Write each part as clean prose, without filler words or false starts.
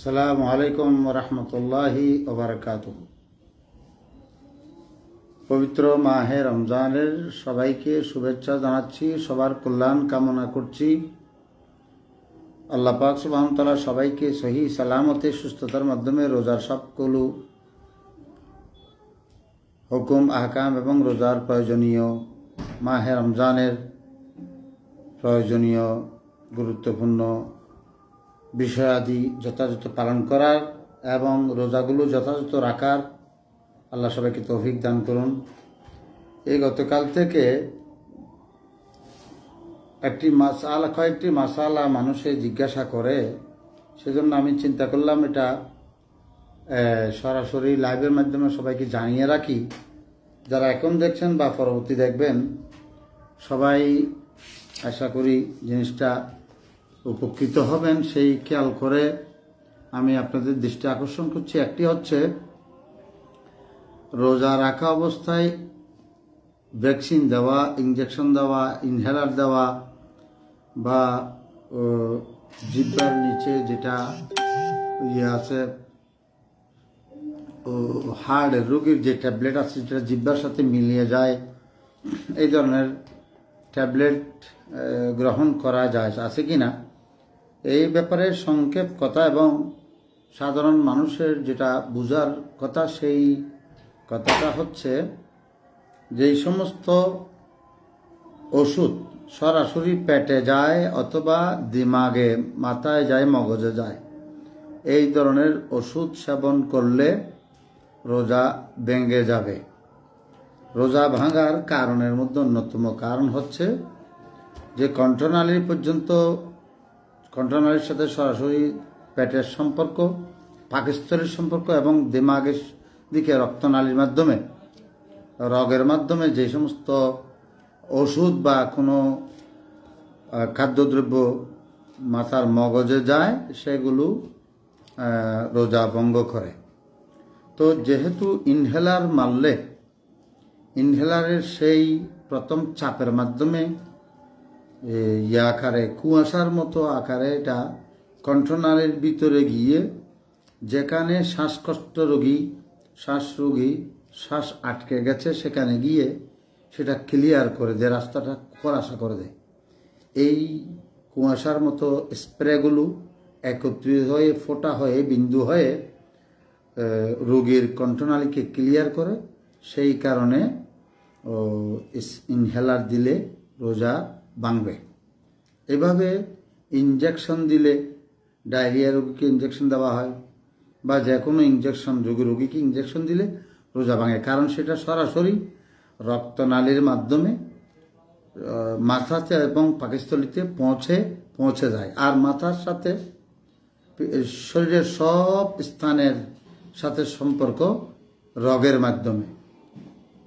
আসসালামু আলাইকুম রহমতুল্লাহি ওবারাকাতুহ। পবিত্র মাহে রমজানের সবাইকে শুভেচ্ছা জানাচ্ছি, সবার কল্যাণ কামনা করছি। আল্লাহ পাক সুবহানাহু ওয়া তাআলা সবাইকে সহি সালামতে সুস্থতার মাধ্যমে রোজার সবগুলো হুকুম আহকাম এবং রোজার প্রয়োজনীয় মাহে রমজানের প্রয়োজনীয় গুরুত্বপূর্ণ বিষয়াদি যথাযথ পালন করার এবং রোজাগুলো যথাযথ রাখার আল্লাহ সবাইকে তৌফিক দান করুন। এই গতকাল থেকে কয়েকটি মাসালা মানুষে জিজ্ঞাসা করে, সেজন্য আমি চিন্তা করলাম এটা সরাসরি লাইভের মাধ্যমে সবাইকে জানিয়ে রাখি। যারা এখন দেখছেন বা পরবর্তী দেখবেন, সবাই আশা করি জিনিসটা উপকৃত হবেন, সেই খেয়াল করে আমি আপনাদের দৃষ্টি আকর্ষণ করছি। একটি হচ্ছে, রোজা রাখা অবস্থায় ভ্যাকসিন দেওয়া, ইঞ্জেকশন দেওয়া, ইনহেলার দেওয়া বা জিহ্বার নিচে যেটা আছে হার্ট রোগীর যে ট্যাবলেট আছে যেটা জিহ্বার সাথে মিলিয়ে যায়, এই ধরনের ট্যাবলেট গ্রহণ করা যায় আছে কিনা, এই ব্যাপারে সংক্ষেপ কথা এবং সাধারণ মানুষের যেটা বুঝার কথা, সেই কথাটা হচ্ছে, যেই সমস্ত ওষুধ সরাসরি পেটে যায় অথবা দিমাগে মাথায় যায়, মগজে যায়, এই ধরনের ওষুধ সেবন করলে রোজা ভেঙে যাবে। রোজা ভাঙার কারণের মধ্যে অন্যতম কারণ হচ্ছে যে কণ্ঠনালীর সাথে সরাসরি পেটের সম্পর্ক, পাকস্থলীর সম্পর্ক এবং দিমাগের দিকে রক্তনালীর মাধ্যমে, রগের মাধ্যমে যে সমস্ত ওষুধ বা কোনো খাদ্যদ্রব্য মাথার মগজে যায়, সেগুলো রোজা ভঙ্গ করে। তো যেহেতু ইনহেলার মারলে ইনহেলারের সেই প্রথম চাপের মাধ্যমে আকারে কুয়াশার মতো আকারে এটা কণ্ঠনালীর ভিতরে গিয়ে, যেখানে শ্বাসকষ্ট রোগী, শ্বাস আটকে গেছে, সেখানে গিয়ে সেটা ক্লিয়ার করে দেয়, রাস্তাটা খোলাসা করে দেয়। এই কুয়াশার মতো স্প্রেগুলো একত্রিত হয়ে ফোঁটা হয়ে বিন্দু হয়ে রোগীর কণ্ঠনালীকে ক্লিয়ার করে। সেই কারণে ইনহেলার দিলে রোজা ভাঙবে। এভাবে ইনজেকশন দিলে, ডায়রিয়া রোগীকে ইনজেকশন দেওয়া হয় বা যে কোনো ইনজেকশন রোগীকে ইনজেকশন দিলে রোজা ভাঙে, কারণ সেটা সরাসরি রক্তনালীর মাধ্যমে মাথাতে এবং পাকস্থলীতে পৌঁছে যায়। আর মাথার সাথে শরীরের সব স্থানের সাথে সম্পর্ক রগের মাধ্যমে,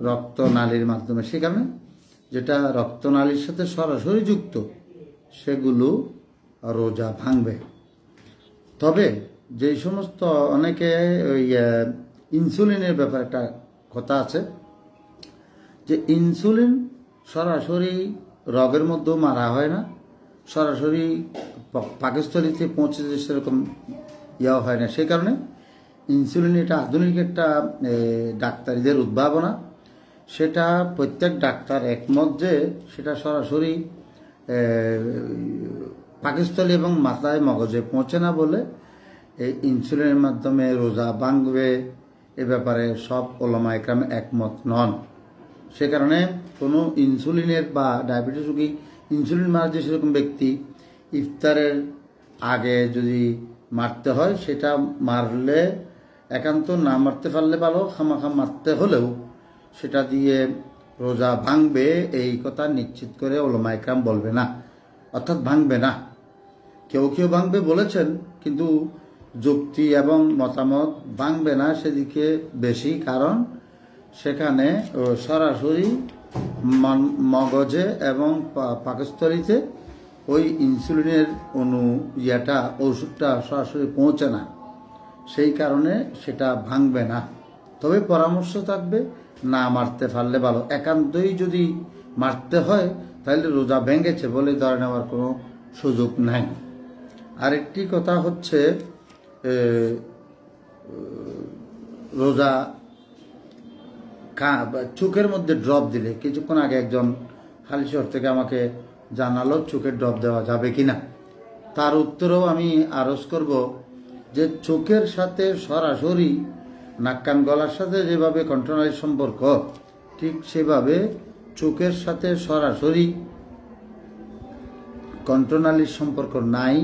রক্তনালীর মাধ্যমে। সেখানে যেটা রক্তনালীর সাথে সরাসরি যুক্ত, সেগুলো রোজা ভাঙবে। তবে যেই সমস্ত অনেকে ওই ইনসুলিনের ব্যাপারে একটা কথা আছে, যে ইনসুলিন সরাসরি রগের মধ্যেও মারা হয় না, সরাসরি পাকস্থলীতে পৌঁছে সেরকম ইয়া হয় না। সেই কারণে ইনসুলিন এটা আধুনিক একটা ডাক্তারিদের উদ্ভাবনা। সেটা প্রত্যেক ডাক্তার একমত যে সেটা সরাসরি পাকস্থলী এবং মাথায় মগজে পৌঁছে না বলে এই ইনসুলিনের মাধ্যমে রোজা ভাঙবে, এ ব্যাপারে সব ওলামা একরাম একমত নন। সে কারণে কোনো ইনসুলিনের বা ডায়াবেটিস রোগী ইনসুলিন মারা যে সেরকম ব্যক্তি ইফতারের আগে যদি মারতে হয়, সেটা মারলে একান্ত না মারতে পারলে ভালো, খামাখা মারতে হলেও সেটা দিয়ে রোজা ভাঙবে, এই কথা নিশ্চিত করে ওলামা একরাম বলবে না, অর্থাৎ ভাঙবে না। কেউ কেউ ভাঙবে বলেছেন, কিন্তু যুক্তি এবং মতামত ভাঙবে না সেদিকে বেশি, কারণ সেখানে সরাসরি মগজে এবং পাকস্থলীতে ওই ইনসুলিনের ওষুধটা সরাসরি পৌঁছে না, সেই কারণে সেটা ভাঙবে না। তবে পরামর্শ থাকবে না মারতে পারলে ভালো। একান্তই যদি মারতে হয় তাহলে রোজা ভেঙেছে বলে ধরে নেওয়ার কোনো সুযোগ নাই। আরেকটি কথা হচ্ছে, রোজা চোখের মধ্যে ড্রপ দিলে, কিছুক্ষণ আগে একজন হালিশহর থেকে আমাকে জানালো চোখের ড্রপ দেওয়া যাবে কিনা। তার উত্তরেও আমি আরজ করব যে চোখের সাথে সরাসরি নাক কান গলার সাথে যেভাবে কণ্ঠনালীর সম্পর্ক, ঠিক সেভাবে চোখের সাথে সরাসরি কণ্ঠনালীর সম্পর্ক নাই।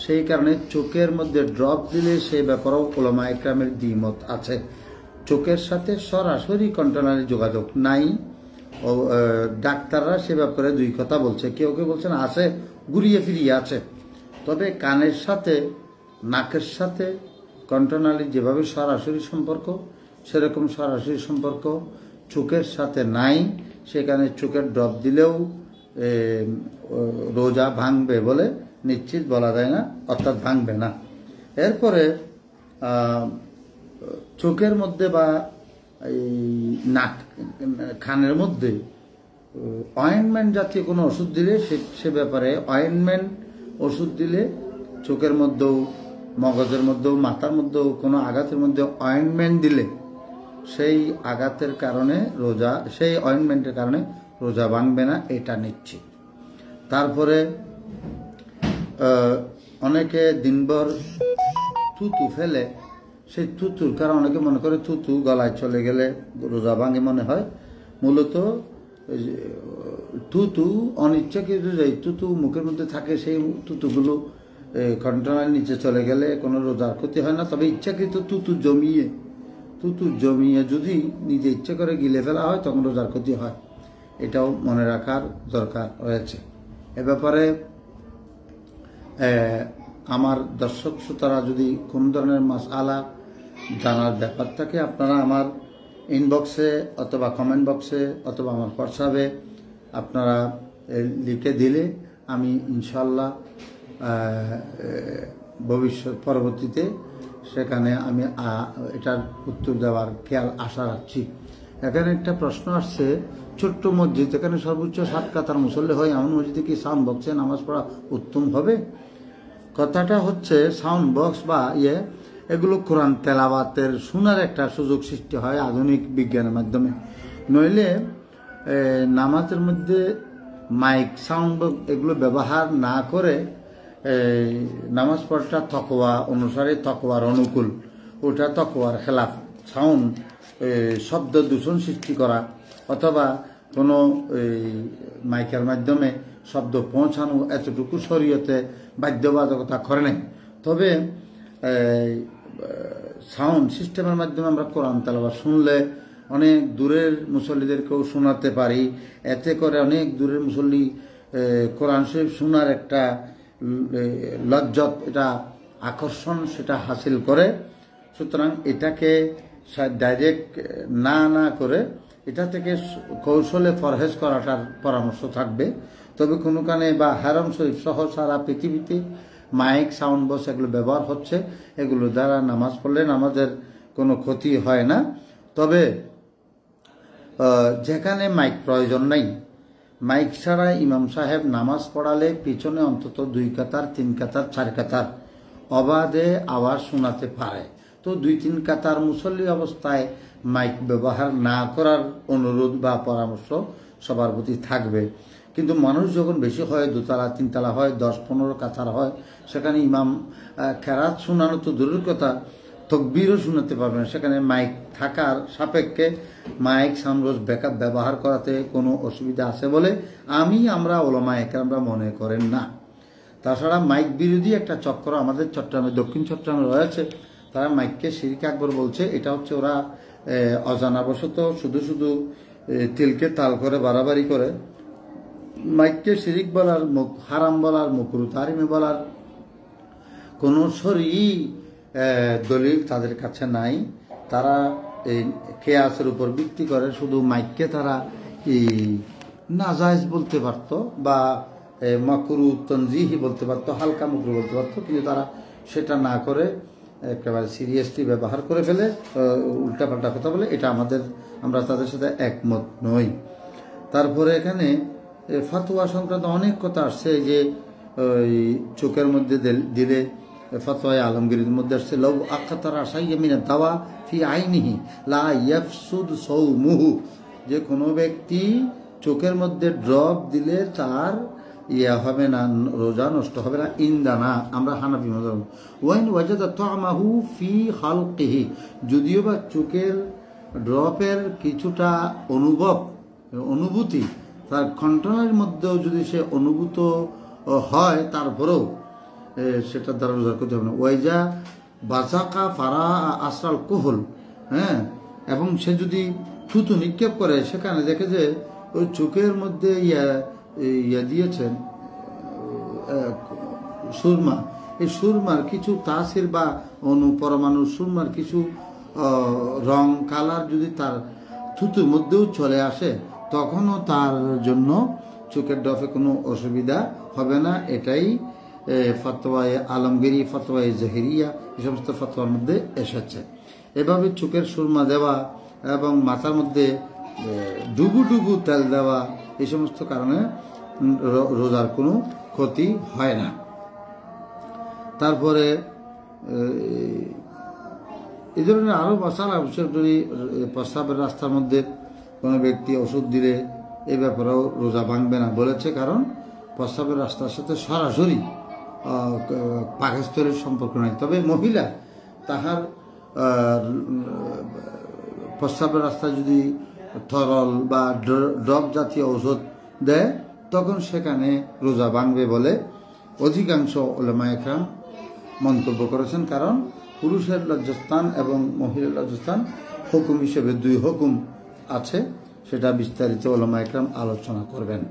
সেই কারণে চোখের মধ্যে ড্রপ দিলে সে ব্যাপারেও উলামা ইকরামের দ্বিমত আছে। চোখের সাথে সরাসরি কণ্ঠনালীর যোগাযোগ নাই, ও ডাক্তাররা সে ব্যাপারে দুই কথা বলছে। কেউ কেউ বলছেন আছে, ঘুরিয়ে ফিরিয়ে আছে। তবে কানের সাথে নাকের সাথে কণ্ঠনালীর যেভাবে সরাসরি সম্পর্ক, সেরকম সরাসরি সম্পর্ক চোখের সাথে নাই। সেখানে চোখের ড্রপ দিলেও রোজা ভাঙবে বলে নিশ্চিত বলা যায় না, অর্থাৎ ভাঙবে না। এরপরে চোখের মধ্যে বা এই নাক খানের মধ্যে অয়েন্টমেন্ট জাতীয় কোনো ওষুধ দিলে সে ব্যাপারে অয়েন্টমেন্ট ওষুধ দিলে চোখের মধ্যেও, মগজের মধ্যেও, মাথার মধ্যেও কোনো আঘাতের মধ্যে অয়েন্টমেন্ট দিলে সেই আঘাতের কারণে রোজা, সেই অয়েন্টমেন্টের কারণে রোজা ভাঙবে না, এটা নিশ্চিত। তারপরে অনেকে দিনভর থুতু ফেলে, সেই থুতুর কারণ অনেকে মনে করে থুতু গলায় চলে গেলে রোজা ভাঙে মনে হয়। মূলত থুতু অনিচ্ছাকৃত, যে থুতু মুখের মধ্যে থাকে সেই থুতুগুলো কণ্ঠনালীর নিচে চলে গেলে কোনো রোজার ক্ষতি হয় না। তবে ইচ্ছাকৃত থুতু জমিয়ে যদি নিজে ইচ্ছে করে গিলে ফেলা হয় তখন রোজার ক্ষতি হয়, এটাও মনে রাখার দরকার রয়েছে। এ ব্যাপারে আমার দর্শক শ্রোতারা যদি কোন ধরনের মাসআলা জানার ব্যাপার থাকে, আপনারা আমার ইনবক্সে অথবা কমেন্ট বক্সে অথবা আমার হোয়াটসঅ্যাপে আপনারা লিখে দিলে আমি ইনশাল্লাহ পরবর্তীতে সেখানে আমি এটার উত্তর দেওয়ার খেয়াল আশা রাখছি। এখানে একটা প্রশ্ন আসছে, ছোট্ট মসজিদ, এখানে সর্বোচ্চ 7 কাতার মুসল্লি হয়, এমন মসজিদে কি সাউন্ড বক্সে নামাজ পড়া উত্তম হবে? কথাটা হচ্ছে সাউন্ড বক্স বা এগুলো কোরআন তেলাওয়াতের শোনার একটা সুযোগ সৃষ্টি হয় আধুনিক বিজ্ঞানের মাধ্যমে। নইলে নামাজের মধ্যে মাইক, সাউন্ড বক্স এগুলো ব্যবহার না করে নামাজ পড়াটা তকওয়া অনুসারে, তকওয়ার অনুকূল, ওটা তকওয়ার খেলাফ। সাউন্ড শব্দ দূষণ সৃষ্টি করা অথবা কোনো মাইকের মাধ্যমে শব্দ পৌঁছানো, এতটুকু শরীয়তে বাধ্যবাধকতা করে নাই। তবে সাউন্ড সিস্টেমের মাধ্যমে আমরা কোরআন তেলাওয়াত শুনলে অনেক দূরের মুসল্লিদেরকেও শোনাতে পারি। এতে করে অনেক দূরের মুসল্লি কোরআন শরীফ শোনার একটা লজ্জত, এটা আকর্ষণ সেটা হাসিল করে। সুতরাং এটাকে ডাইরেক্ট না করে এটা থেকে কৌশলে পরহেজ করাটার পরামর্শ থাকবে। তবে কোনো কানে বা হারাম শরীফ সহ সারা পৃথিবীতে মাইক, সাউন্ড বক্স এগুলো ব্যবহার হচ্ছে, এগুলো দ্বারা নামাজ পড়লে নামাজের কোনো ক্ষতি হয় না। তবে যেখানে মাইক প্রয়োজন নাই, মাইক ছাড়া ইমাম সাহেব নামাজ পড়ালে পিছনে অন্তত 2 কাতার, 3 কাতার, 4 কাতার অবাধে আওয়াজ শোনাতে পারে। তো 2-3 কাতার মুসল্লি অবস্থায় মাইক ব্যবহার না করার অনুরোধ বা পরামর্শ সবার প্রতি থাকবে। কিন্তু মানুষ যখন বেশি হয়, 2 তালা 3 তালা হয়, 10-15 কাতার হয়, সেখানে ইমাম কেরাত শোনানো তো দূরের কথা, তকবীরও শোনাতে পারবে না। সেখানে মাইক থাকার সাপেক্ষে মাইক সাউন্ড বক্স ব্যাকআপ ব্যবহার করাতে কোনো অসুবিধা আছে বলে আমরা ওলামা একরামরা মনে করেন না। তাছাড়া মাইক বিরোধী একটা চক্র আমাদের চট্টগ্রামে, দক্ষিণ চট্টগ্রামে রয়েছে। তারা মাইককে শিরক আকবর বলছে। এটা হচ্ছে ওরা অজানাবশত শুধু তিলকে তাল করে বাড়াবাড়ি করে মাইককে শিরিক বলার, হারাম বলার, মাকরুহ তাহরিমে বলার কোনো শরঈ দলিল তাদের কাছে নাই। তারা এই কিয়াসের উপর ভিত্তি করে শুধু মাইককে তারা নাজায়েজ বলতে পারতো বা মাকরুহ তানজিহি বলতে পারতো, হালকা মাকরুহ বলতে পারতো, কিন্তু তারা সেটা না করে একেবারে সিরিয়াসলি ব্যবহার করে ফেলে, উল্টাপাল্টা কথা বলে। এটা আমরা তাদের সাথে একমত নই। তারপরে এখানে ফাতোয়া সংক্রান্ত অনেক কথা আসছে, যে ওই চোখের মধ্যে দিলে ফতোয়ায়ে আলমগীরের মধ্যে আসছে লাউ আকাতারা শাইয়্যান মিনাদ দাওয়া ফি আইনিহি লা ইয়াফসুদ সাওমুহু, যে কোনো ব্যক্তি চোখের মধ্যে ড্রপ দিলে তার হবে না, রোজা নষ্ট হবে না। ইনদানা, আমরা হানাফি মাযহাব। ওয়াইন ওয়াজাদা তা'মাহু ফি খালকিহি, যদিও বা চোখের ড্রপের কিছুটা অনুভূতি তার কন্ট্রোলের মধ্যেও যদি সে অনুভূত হয়, তারপরেও সেটা দ্বারা রোজা করতে হবে না। ওয়াইজা বাজাকা ফারা আসরাল কোহল, হ্যাঁ, এবং সে যদি থুতু নিক্ষেপ করে, সেখানে দেখে যে ওই চোখের মধ্যে ইয়া দিয়েছেন সুরমা, এই সুরমার কিছু তাসির বা পরমাণু সুরমার কিছু রং কালার যদি তার থুতুর মধ্যেও চলে আসে, তখনও তার জন্য চোখের ড্রপে কোনো অসুবিধা হবে না। এটাই ফতোয়ায়ে আলমগীরি, ফতোয়ায়ে জাহিরিয়া, এই সমস্ত ফতোয়ার মধ্যে এসেছে। এভাবে চোখের সুরমা দেওয়া এবং মাথার মধ্যে ডুবু ডুবু তেল দেওয়া, এই সমস্ত কারণে রোজার কোনো ক্ষতি হয় না। তারপরে এই ধরনের আরও মশালা, বিশেষ করে প্রস্রাবের রাস্তার মধ্যে কোনো ব্যক্তি ওষুধ দিলে এ ব্যাপারেও রোজা ভাঙবে না বলেছে, কারণ প্রস্রাবের রাস্তার সাথে সরাসরি পাকস্থলীর সম্পর্ক নাই। তবে মহিলা তাহার প্রস্রাবের রাস্তায় যদি তরল বা ড্রপ জাতীয় ওষুধ দেয়, তখন সেখানে রোজা ভাঙবে বলে অধিকাংশ উলামায়ে কেরাম মন্তব্য করেছেন। কারণ পুরুষের লজ্জাস্থান এবং মহিলার লজ্জাস্থান হুকুম হিসেবে দুই হুকুম আছে, সেটা বিস্তারিত উলামায়ে কেরাম আলোচনা করবেন।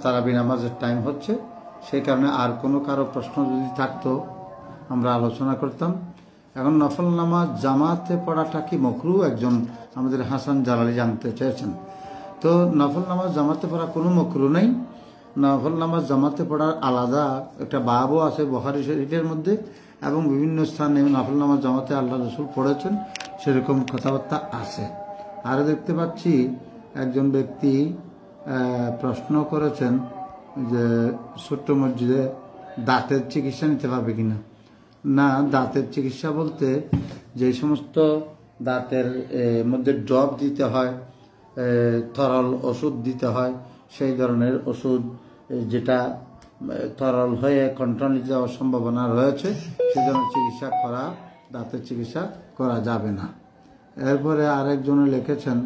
তারাবি নামাজের টাইম হচ্ছে, সেই কারণে আর কোনো কারো প্রশ্ন যদি থাকতো আমরা আলোচনা করতাম। এখন নফল নামাজ জামাতে পড়াটা কি মাকরুহ, একজন আমাদের হাসান জালালি জানতে চেয়েছেন। তো নফল নামাজ জামাতে পড়া কোনো মাকরুহ নেই। নফল নামাজ জামাতে পড়ার আলাদা একটা বাবও আছে বুখারী শরীফের মধ্যে, এবং বিভিন্ন স্থানে নফল নামাজ জামাতে আল্লাহ রাসূল পড়েছেন, সেরকম কথাবার্তা আছে। আর দেখতে পাচ্ছি একজন ব্যক্তি প্রশ্ন করেছেন যে ছোট্ট মসজিদে দাঁতের চিকিৎসা নিতে পারবে কিনা। না, দাঁতের চিকিৎসা বলতে যে সমস্ত দাঁতের মধ্যে ড্রপ দিতে হয়, তরল ওষুধ দিতে হয়, সেই ধরনের ওষুধ যেটা তরল হয়ে কন্ট্রোল নিতে যাওয়ার সম্ভাবনা রয়েছে, সেই ধরনের চিকিৎসা করা, দাঁতের চিকিৎসা করা যাবে না। এরপরে আরেকজনে লিখেছেন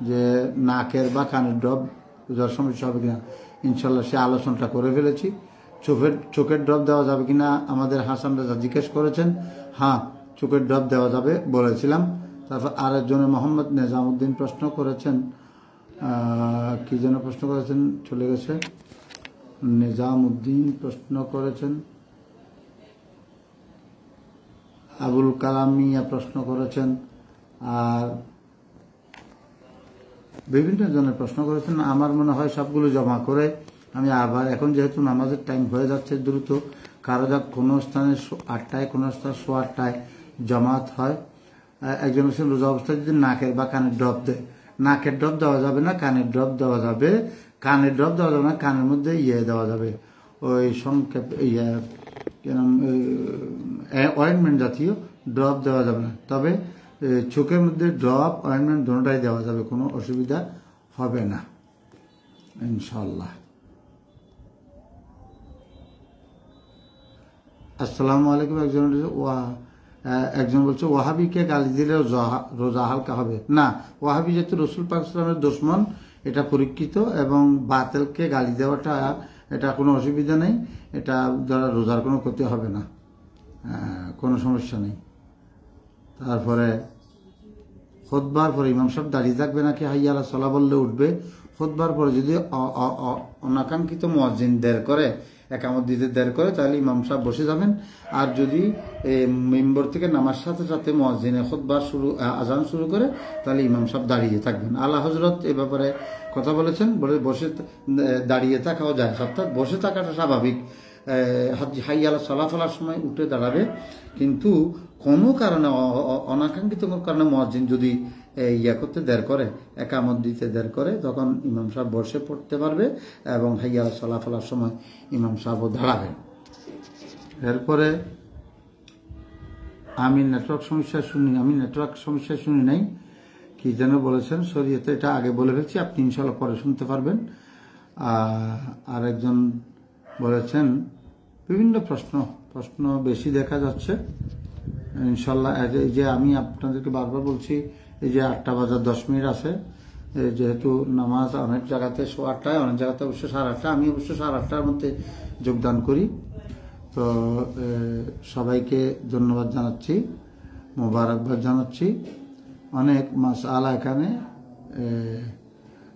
যে নাকের বা কানের ড্রপ যার সমস্যা হবে কিনা। ইনশাল্লাহ সে আলোচনাটা করে ফেলেছি। চোখের ড্রপ দেওয়া যাবে কিনা আমাদের হাসান রাজা জিজ্ঞেস করেছেন। হ্যাঁ, চোখের ড্রপ দেওয়া যাবে বলেছিলাম। তারপর আরেকজনে মোহাম্মদ নিজামুদ্দিন প্রশ্ন করেছেন, কি যেন প্রশ্ন করেছেন, চলে গেছে। নিজামুদ্দিন প্রশ্ন করেছেন, আবুল কালাম মিয়া প্রশ্ন করেছেন, আর বিভিন্ন জনের প্রশ্ন করেছেন। আমার মনে হয় সবগুলো জমা করে আমি আবার, এখন যেহেতু নামাজের টাইম হয়ে যাচ্ছে দ্রুত, কারো যাক কোনো স্থানে 8টায়, কোনো স্থানে 8:15 জমাত হয়। একজন হচ্ছেন রোজা অবস্থায় যদি নাকের বা কানের ড্রপ দেয়, নাকের ড্রপ দেওয়া যাবে না, কানের ড্রপ দেওয়া যাবে। কানের ড্রপ দেওয়া যাবে না, কানের মধ্যে দেওয়া যাবে, ওই সংক্ষেপ অয়েন্টমেন্ট জাতীয় ড্রপ দেওয়া যাবে না। তবে চোখের মধ্যে ড্রপ, অয়েন্টমেন্ট দুটোটাই দেওয়া যাবে, কোনো অসুবিধা হবে না ইনশাল্লাহ। আসসালামু আলাইকুম। একজন বলছে ওয়াহাবিকে গালি দিলে রোজা হালকা হবে না। ওয়াহাবি যেহেতু রাসূল পাক সাল্লাল্লাহু আলাইহি ওয়াসাল্লামের দুশমন, এটা পরীক্ষিত, এবং বাতিলকে গালি দেওয়াটা এটা কোনো অসুবিধা নেই, এটা দ্বারা রোজার কোনো ক্ষতি হবে না, কোনো সমস্যা নেই। তারপরে খুতবার পরে ইমাম সাহেব দাঁড়িয়ে থাকবে নাকি হাইয়া আলা সালাহ বললে উঠবে? খুতবার পরে যদি অনাকাঙ্ক্ষিত মুয়াজ্জিন দেরি করে, একামত দিতে দেরি করে, তাহলে ইমাম সাহেব বসে যাবেন। আর যদি মিম্বর থেকে নামার সাথে সাথে মুয়াজ্জিনে খুতবা আজান শুরু করে, তাহলে ইমাম সাহেব দাঁড়িয়ে থাকবেন। আল্লাহ হযরত এ ব্যাপারে কথা বলেছেন, বসে দাঁড়িয়ে থাকাও যায়, অর্থাৎ বসে থাকাটা স্বাভাবিক। হাইয়া আলা সালাহ ফেলার সময় উঠে দাঁড়াবে, কিন্তু কোনো কারণে অনাকাঙ্ক্ষিত কারণে মুয়াজ্জিন যদি করতে দেরি করে, একামত দিতে দেরি করে, তখন ইমাম সাহেব বসে পড়তে পারবে, এবং হাইয়া আলা সালাহ ফেলার সময় ইমাম সাহেবও দাঁড়াবেন। এরপরে আমি নেটওয়ার্ক সমস্যা শুনি নাই, কি যেন বলেছেন শরীয়তে, এটা আগে বলে ফেলছি, আপনি ইনশাল্লাহ পরে শুনতে পারবেন। আর একজন বলেছেন বিভিন্ন প্রশ্ন বেশি দেখা যাচ্ছে ইনশাল্লাহ। এই যে আমি আপনাদেরকে বারবার বলছি, এই যে 8টা বাজার 10 মিনিট আছে, যেহেতু নামাজ অনেক জায়গাতে 8টায়, অনেক জায়গাতে অবশ্য 8:30, আমি অবশ্য 8:30টার মধ্যে যোগদান করি। তো সবাইকে ধন্যবাদ জানাচ্ছি, মোবারকবাদ জানাচ্ছি। অনেক মাসআলা এখানে,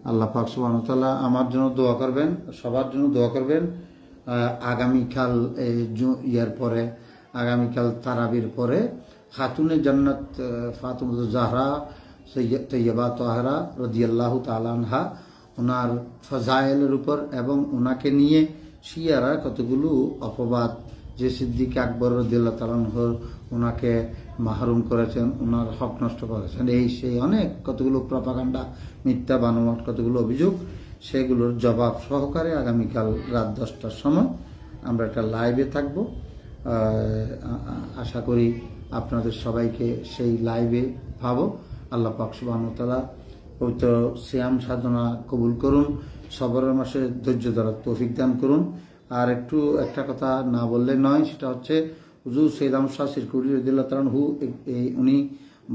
আল্লাহ পাক সুবহানাহু ওয়া তাআলা আমার জন্য দোয়া করবেন, সবার জন্য দোয়া করবেন। আগামীকাল ইয়ার পরে, আগামীকাল তারাবির পরে খাতুনে জান্নাত ফাতিমাতুজ জাহরা তৈয়বা তাহরা রাদিয়াল্লাহু তাআলা আনহা, ওনার ফজাইলের উপর এবং ওনাকে নিয়ে শিয়ারা কতগুলো অপবাদ, যে সিদ্দিক আকবর রাদিয়াল্লাহু তাআলা আনহু ওনাকে মাহরুম করেছেন, ওনার হক নষ্ট করেছেন, এই সেই অনেক কতগুলো প্রপাগান্ডা, মিথ্যা বানোয়াট কতগুলো অভিযোগ, সেগুলোর জবাব সহকারে আগামীকাল রাত 10টার সময় আমরা একটা লাইভে থাকব। আশা করি আপনাদের সবাইকে সেই লাইভে পাবো। আল্লাহ পাক সুবহানাহু ওয়া তাআলা পবিত্র সিয়াম সাধনা কবুল করুন, সবরের মাসে ধৈর্য ধরার তৌফিক দান করুন। আর একটা কথা না বললে নয়, সেটা হচ্ছে হুজুর সৈয়দ আহমদ শাহ সিরকুরি রাদিয়াল্লাহু তাআলা আনহু, উনি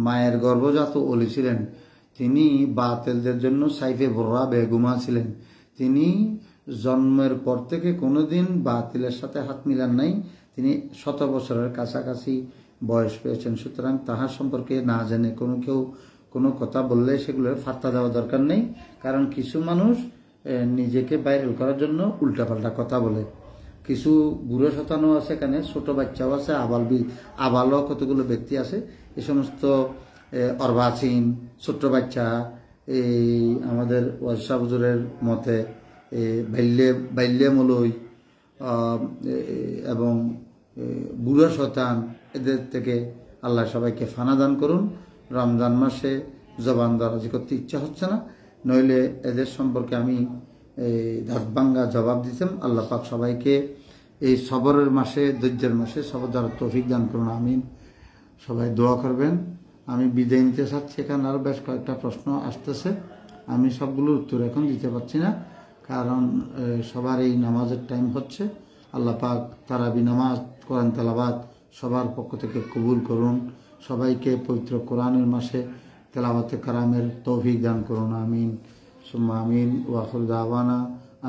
মায়ের গর্ভজাত ওলি ছিলেন। তিনি বাতিলদের জন্য সাইফে বর্রা বেগুমা ছিলেন। তিনি জন্মের পর থেকে কোনোদিন বাতিলের সাথে হাত মিলান নাই। তিনি 100 বছরের কাছাকাছি বয়স পেয়েছেন। সুতরাং তাহার সম্পর্কে না জেনে কেউ কোনো কথা বললে সেগুলোর ফাত্তা দেওয়া দরকার নেই। কারণ কিছু মানুষ নিজেকে ভাইরাল করার জন্য উল্টাপাল্টা কথা বলে। কিছু বুড়ো শতানো আছে, এখানে ছোট বাচ্চাও আছে, আবালও কতগুলো ব্যক্তি আছে। এই সমস্ত অর্বাচীন ছোট্ট বাচ্চা, এই আমাদের ওয়াজশাহ হুজুরের মতে বাল্যমূলই এবং বুড়ো শতান, এদের থেকে আল্লাহ সবাইকে ফানা দান করুন। রমজান মাসে জবান দরাজি করতে ইচ্ছা হচ্ছে না, নইলে এদের সম্পর্কে আমি দাঁতভাঙ্গা জবাব দিতাম। আল্লাহ পাক সবাইকে এই সবরের মাসে, ধৈর্যের মাসে সবর দ্বারা তৌফিক দান করুন, আমিন। সবাই দোয়া করবেন। আমি বিদায় নিতে চাচ্ছি, এখানে আরও বেশ কয়েকটা প্রশ্ন আসতেছে, আমি সবগুলোর উত্তর এখন দিতে পারছি না, কারণ সবার এই নামাজের টাইম হচ্ছে। আল্লাহ পাক তারাবি নামাজ, কোরআন তেলাওয়াত সবার পক্ষ থেকে কবুল করুন। সবাইকে পবিত্র কোরআনের মাসে তেলাওয়াতে কারামের তৌফিক দান করুন, আমিন সুম্মা আমিন। ওয়া আখিরু দাওয়ানা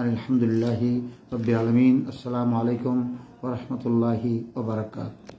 আলহামদুলিল্লাহি রাব্বিল আলামিন। আসসালামু আলাইকুম ওয়া রাহমাতুল্লাহি ওয়া বারাকাতুহু।